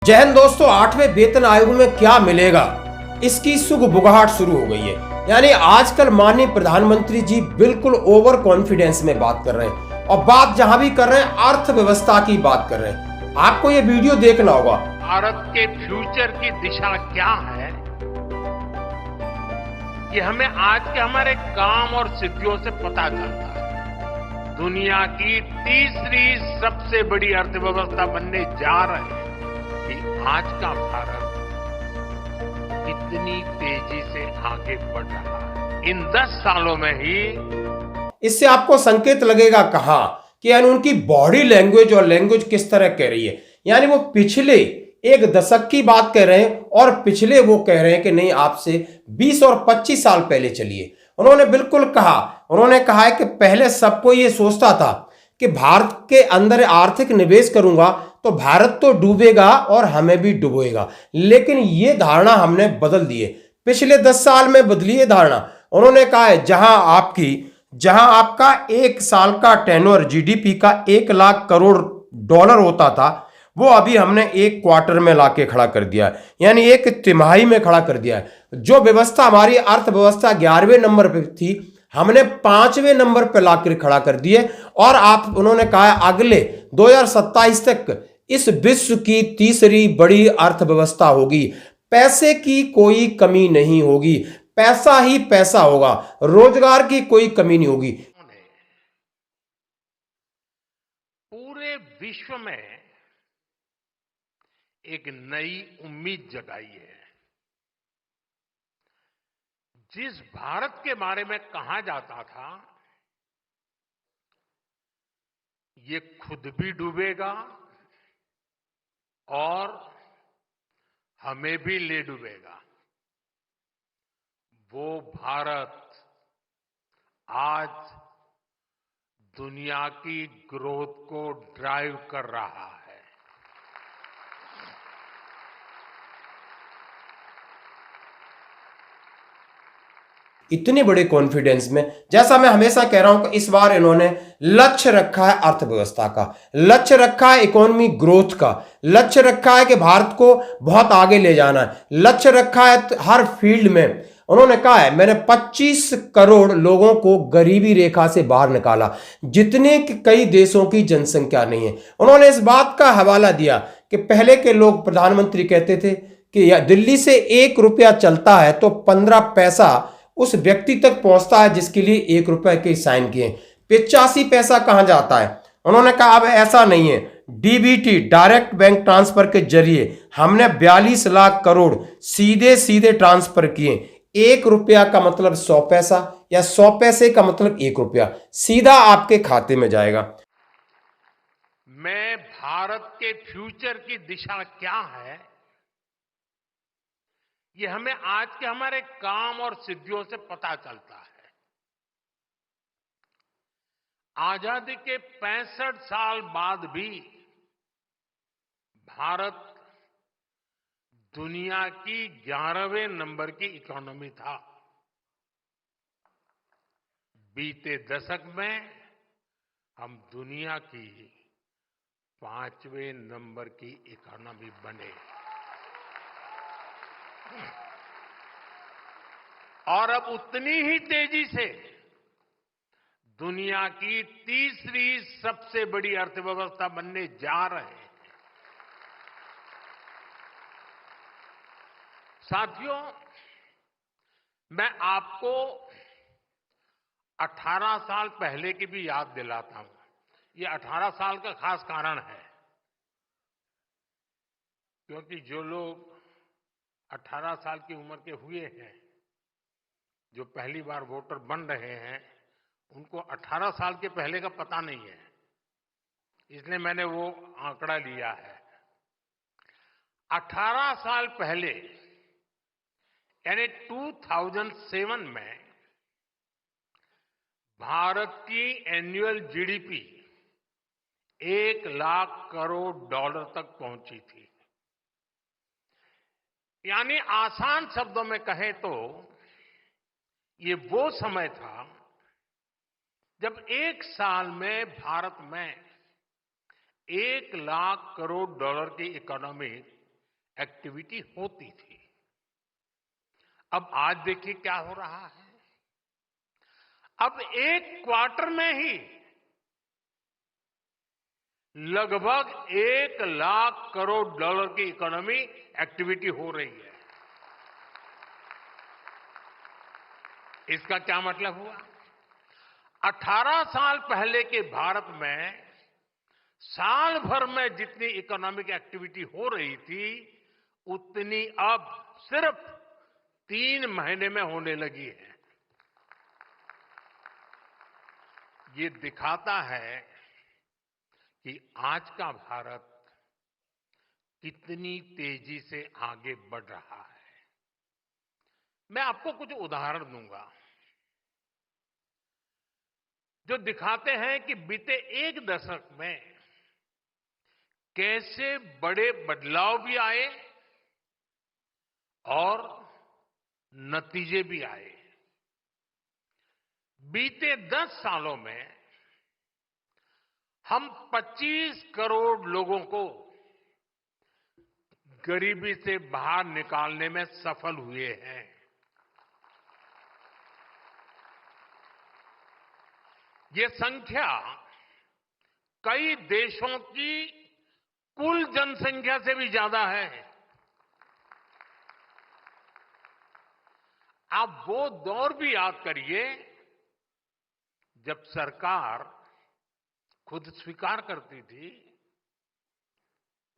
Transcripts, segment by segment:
जय हिंद दोस्तों, 8वें वेतन आयोग में क्या मिलेगा, इसकी सुगबुगाहट शुरू हो गई है। यानी आजकल माननीय प्रधानमंत्री जी बिल्कुल ओवर कॉन्फिडेंस में बात कर रहे हैं और बात जहां भी कर रहे हैं अर्थव्यवस्था की बात कर रहे हैं। आपको ये वीडियो देखना होगा। भारत के फ्यूचर की दिशा क्या है, ये हमें आज के हमारे काम और सिद्धियों से पता चलता है। दुनिया की तीसरी सबसे बड़ी अर्थव्यवस्था बनने जा रहे हैं कि आज का भारत कितनी तेजी से आगे बढ़ रहा है। इन 10 सालों में ही इससे आपको संकेत लगेगा कहां कि यानी उनकी बॉडी लैंग्वेज और लैंग्वेज किस तरह कह रही है। यानी वो पिछले एक दशक की बात कह रहे हैं और पिछले वो कह रहे हैं कि नहीं, आपसे 20 और 25 साल पहले चलिए। उन्होंने कहा है कि पहले सबको ये सोचता था कि भारत के अंदर आर्थिक निवेश करूंगा तो भारत तो डूबेगा और हमें भी डुबोएगा, लेकिन ये धारणा हमने बदल दी है। पिछले 10 साल में बदली है धारणा। उन्होंने कहा है जहां आपका एक साल का टेनोर जीडीपी का 1 लाख करोड़ डॉलर होता था, वो अभी हमने एक क्वार्टर में लाके खड़ा कर दिया है, यानी एक तिमाही में खड़ा कर दिया है। जो व्यवस्था हमारी अर्थव्यवस्था 11वें नंबर पे थी, हमने 5वें नंबर पे लाकर खड़ा कर दिए। और उन्होंने कहा है अगले 2027 तक इस विश्व की तीसरी बड़ी अर्थव्यवस्था होगी। पैसे की कोई कमी नहीं होगी, पैसा ही पैसा होगा, रोजगार की कोई कमी नहीं होगी। पूरे विश्व में एक नई उम्मीद जगाई है। जिस भारत के बारे में कहा जाता था ये खुद भी डूबेगा और हमें भी ले डूबेगा, वो भारत आज दुनिया की ग्रोथ को ड्राइव कर रहा है। इतने बड़े कॉन्फिडेंस में, जैसा मैं हमेशा कह रहा हूं कि इस बार इन्होंने लक्ष्य रखा है अर्थव्यवस्था का, लक्ष्य रखा है इकोनॉमी ग्रोथ का, लक्ष्य रखा है कि भारत को बहुत आगे ले जाना है, लक्ष्य रखा है हर फील्ड में। उन्होंने कहा है मैंने 25 करोड़ लोगों को गरीबी रेखा से बाहर निकाला, जितने कई देशों की जनसंख्या नहीं है। उन्होंने इस बात का हवाला दिया कि पहले के लोग, प्रधानमंत्री कहते थे कि दिल्ली से 1 रुपया चलता है तो 15 पैसा उस व्यक्ति तक पहुंचता है जिसके लिए 1 रुपए के साइन किए, 85 पैसा कहां जाता है। उन्होंने कहा अब ऐसा नहीं है, डीबीटी डायरेक्ट बैंक ट्रांसफर के जरिए हमने 42 लाख करोड़ सीधे सीधे ट्रांसफर किए। 1 रुपया का मतलब 100 पैसा या 100 पैसे का मतलब 1 रुपया सीधा आपके खाते में जाएगा। मैं भारत के फ्यूचर की दिशा क्या है, ये हमें आज के हमारे काम और सिद्धियों से पता चलता है। आजादी के 65 साल बाद भी भारत दुनिया की 11वें नंबर की इकोनॉमी था। बीते दशक में हम दुनिया की 5वें नंबर की इकोनॉमी बने और अब उतनी ही तेजी से दुनिया की तीसरी सबसे बड़ी अर्थव्यवस्था बनने जा रहे हैं। साथियों, मैं आपको 18 साल पहले की भी याद दिलाता हूं। ये 18 साल का खास कारण है क्योंकि जो लोग 18 साल की उम्र के हुए हैं, जो पहली बार वोटर बन रहे हैं, उनको 18 साल के पहले का पता नहीं है, इसलिए मैंने वो आंकड़ा लिया है। 18 साल पहले यानी 2007 में भारत की annual GDP 1 lakh crore dollar तक पहुंची थी। यानी आसान शब्दों में कहें तो ये वो समय था जब एक साल में भारत में 1 लाख करोड़ डॉलर की इकोनॉमी एक्टिविटी होती थी। अब आज देखिए क्या हो रहा है। अब एक क्वार्टर में ही लगभग 1 लाख करोड़ डॉलर की इकोनॉमी एक्टिविटी हो रही है। इसका क्या मतलब हुआ? 18 साल पहले के भारत में साल भर में जितनी इकोनॉमिक एक्टिविटी हो रही थी उतनी अब सिर्फ 3 महीने में होने लगी है। ये दिखाता है कि आज का भारत कितनी तेजी से आगे बढ़ रहा है। मैं आपको कुछ उदाहरण दूंगा जो दिखाते हैं कि बीते 1 दशक में कैसे बड़े बदलाव भी आए और नतीजे भी आए। बीते 10 सालों में हम 25 करोड़ लोगों को गरीबी से बाहर निकालने में सफल हुए हैं। ये संख्या कई देशों की कुल जनसंख्या से भी ज्यादा है। आप वो दौर भी याद करिए जब सरकार खुद स्वीकार करती थी,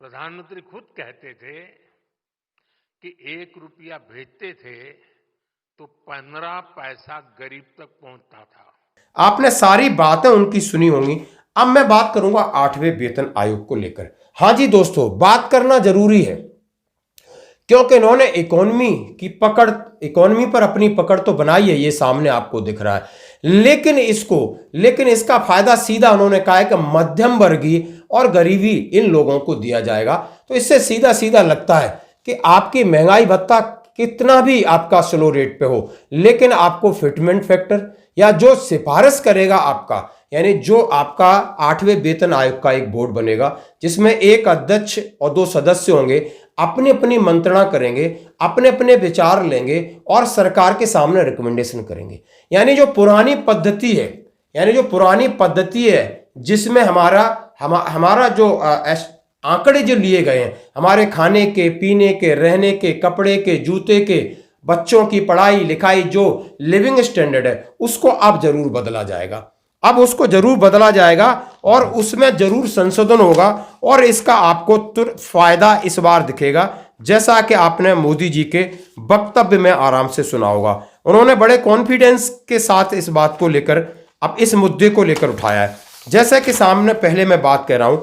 प्रधानमंत्री खुद कहते थे कि 1 रुपया भेजते थे तो 15 पैसा गरीब तक पहुंचता था। आपने सारी बातें उनकी सुनी होंगी। अब मैं बात करूंगा 8वें वेतन आयोग को लेकर। हाँ जी दोस्तों, बात करना जरूरी है क्योंकि इन्होंने इकोनॉमी पर अपनी पकड़ तो बनाई है, ये सामने आपको दिख रहा है। लेकिन इसका फायदा सीधा उन्होंने कहा है कि मध्यम वर्गीय और गरीबी इन लोगों को दिया जाएगा। तो इससे सीधा सीधा लगता है कि आपकी महंगाई भत्ता कितना भी आपका स्लो रेट पे हो, लेकिन आपको फिटमेंट फैक्टर या जो सिफारिश करेगा आपका, यानी जो आपका 8वें वेतन आयोग का एक बोर्ड बनेगा जिसमें एक अध्यक्ष और 2 सदस्य होंगे, अपनी अपनी मंत्रणा करेंगे, अपने अपने विचार लेंगे और सरकार के सामने रिकमेंडेशन करेंगे। यानी जो पुरानी पद्धति है जिसमें हमारा जो आंकड़े जो लिए गए हैं, हमारे खाने के, पीने के, रहने के, कपड़े के, जूते के, बच्चों की पढ़ाई लिखाई, जो लिविंग स्टैंडर्ड है, उसको अब जरूर बदला जाएगा। अब उसको जरूर बदला जाएगा और उसमें जरूर संशोधन होगा और इसका आपको तुरंत फायदा इस बार दिखेगा, जैसा कि आपने मोदी जी के वक्तव्य में आराम से सुना होगा। उन्होंने बड़े कॉन्फिडेंस के साथ इस बात को लेकर, अब इस मुद्दे को लेकर उठाया है। जैसे कि सामने पहले मैं बात कह रहा हूं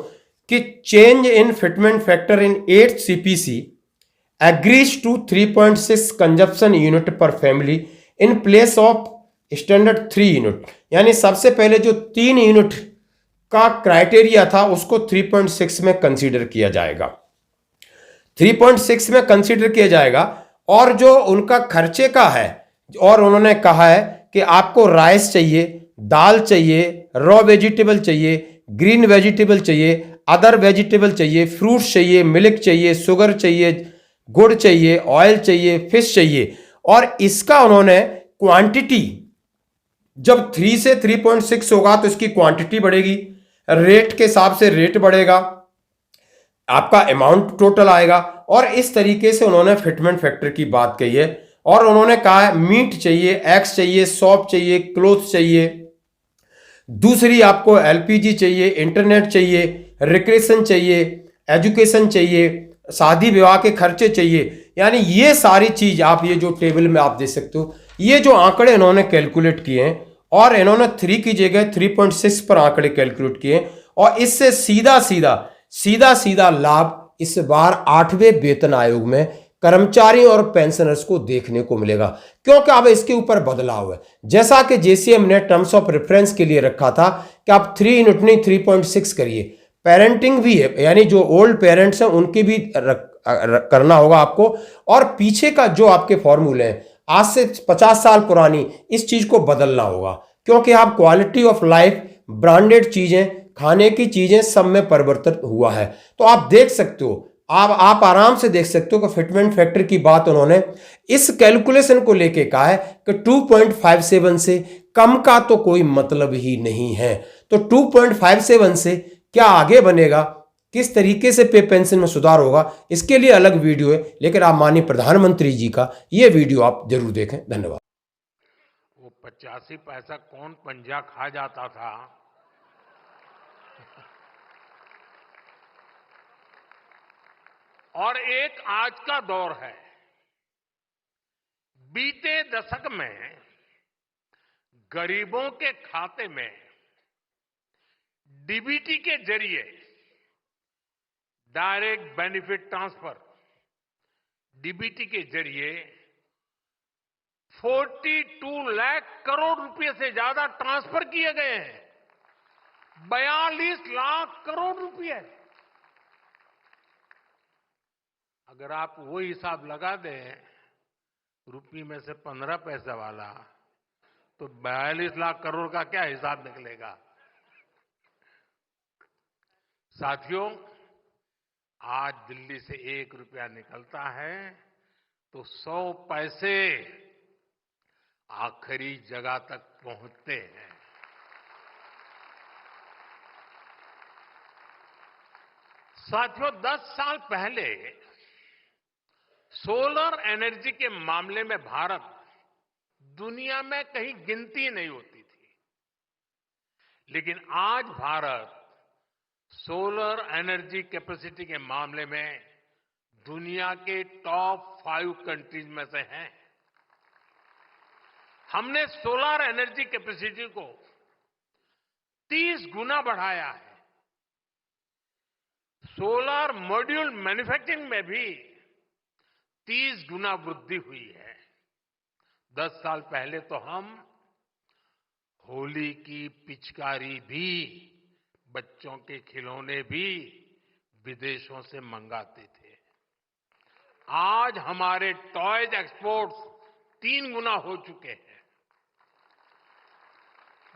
कि change in fitment factor in 8th CPC agrees to 3.6 consumption unit per family in place of standard 3 unit. यानी सबसे पहले जो 3 यूनिट का क्राइटेरिया था उसको 3.6 में कंसीडर किया जाएगा, 3.6 में कंसीडर किया जाएगा। और जो उनका खर्चे का है, और उन्होंने कहा है कि आपको राइस चाहिए, दाल चाहिए, रॉ वेजिटेबल चाहिए, ग्रीन वेजिटेबल चाहिए, अदर वेजिटेबल चाहिए, फ्रूट्स चाहिए, मिल्क चाहिए, शुगर चाहिए, गुड़ चाहिए, ऑयल चाहिए, फिश चाहिए। और इसका उन्होंने क्वांटिटी जब 3 से 3.6 होगा तो इसकी क्वांटिटी बढ़ेगी, रेट के हिसाब से रेट बढ़ेगा, आपका अमाउंट टोटल आएगा। और इस तरीके से उन्होंने फिटमेंट फैक्टर की बात कही है। और उन्होंने कहा है मीट चाहिए, एग्स चाहिए, सॉप चाहिए, क्लोथ चाहिए, दूसरी आपको LPG चाहिए, इंटरनेट चाहिए, रिक्रेशन चाहिए, एजुकेशन चाहिए, शादी विवाह के खर्चे चाहिए। यानी ये सारी चीज आप ये जो टेबल में आप देख सकते हो, ये जो आंकड़े इन्होंने कैलकुलेट किए हैं और इन्होंने 3 की जगह 3.6 पर आंकड़े कैलकुलेट किए और इससे सीधा सीधा लाभ इस बार 8वें वेतन आयोग में कर्मचारियों और पेंशनर्स को देखने को मिलेगा, क्योंकि अब इसके ऊपर बदलाव है। जैसा कि JCM ने टर्म्स ऑफ रेफरेंस के लिए रखा था कि आप 3 यूनिट नहीं 3.6 करिए। पेरेंटिंग भी है, यानी जो ओल्ड पेरेंट्स हैं उनकी भी करना होगा आपको। और पीछे का जो आपके फॉर्मूले हैं आज से 50 साल पुरानी, इस चीज को बदलना होगा, क्योंकि आप क्वालिटी ऑफ लाइफ, ब्रांडेड चीजें, खाने की चीजें सब में परिवर्तन हुआ है। तो आप देख सकते हो आप आराम से देख सकते हो कि फिटमेंट फैक्टर की बात उन्होंने इस कैलकुलेशन को लेके कहा है कि 2.57 से कम का तो कोई मतलब ही नहीं है। तो 2.57 से क्या आगे बनेगा, किस तरीके से पे पेंशन में सुधार होगा, इसके लिए अलग वीडियो है, लेकिन आप माननीय प्रधानमंत्री जी का यह वीडियो आप जरूर देखें। धन्यवाद। वो 85 पैसा कौन पंजा खा जाता था। और एक आज का दौर है। बीते दशक में गरीबों के खाते में डीबीटी के जरिए डायरेक्ट बेनिफिट ट्रांसफर, डीबीटी के जरिए 42 लाख करोड़ रुपए से ज्यादा ट्रांसफर किए गए हैं। 42 लाख करोड़ रुपए। अगर आप वो हिसाब लगा दें रुपये में से 15 पैसे वाला, तो 42 लाख करोड़ का क्या हिसाब निकलेगा। साथियों, आज दिल्ली से 1 रुपया निकलता है तो 100 पैसे आखिरी जगह तक पहुंचते हैं। साथियों, 10 साल पहले सोलर एनर्जी के मामले में भारत दुनिया में कहीं गिनती नहीं होती थी, लेकिन आज भारत सोलर एनर्जी कैपेसिटी के मामले में दुनिया के टॉप 5 कंट्रीज में से हैं। हमने सोलर एनर्जी कैपेसिटी को 30 गुना बढ़ाया है। सोलर मॉड्यूल मैन्युफैक्चरिंग में भी 30 गुना वृद्धि हुई है। 10 साल पहले तो हम होली की पिचकारी भी, बच्चों के खिलौने भी विदेशों से मंगाते थे। आज हमारे टॉयज एक्सपोर्ट्स 3 गुना हो चुके हैं।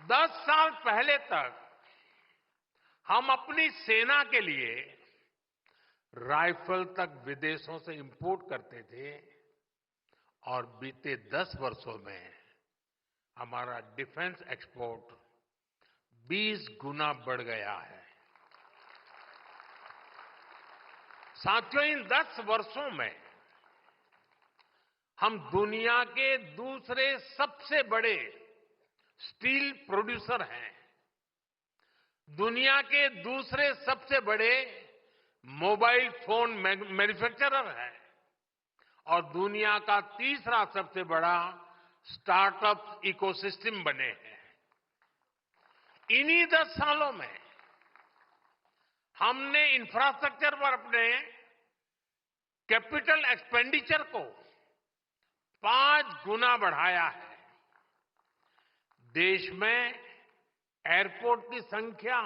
10 साल पहले तक हम अपनी सेना के लिए राइफल तक विदेशों से इंपोर्ट करते थे और बीते 10 वर्षों में हमारा डिफेंस एक्सपोर्ट 20 गुना बढ़ गया है। साथियों, इन 10 वर्षों में हम दुनिया के दूसरे सबसे बड़े स्टील प्रोड्यूसर हैं, दुनिया के दूसरे सबसे बड़े मोबाइल फोन मैन्युफैक्चरर है और दुनिया का तीसरा सबसे बड़ा स्टार्टअप इकोसिस्टम बने हैं। इन्हीं 10 सालों में हमने इंफ्रास्ट्रक्चर पर अपने कैपिटल एक्सपेंडिचर को 5 गुना बढ़ाया है। देश में एयरपोर्ट की संख्या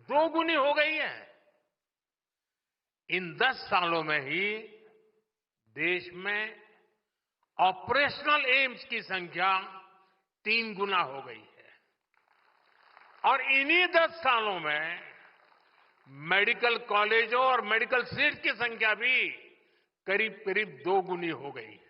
2 गुनी हो गई है। इन 10 सालों में ही देश में ऑपरेशनल एम्स की संख्या 3 गुना हो गई है और इन्हीं 10 सालों में मेडिकल कॉलेजों और मेडिकल सीट्स की संख्या भी करीब करीब 2 गुनी हो गई है।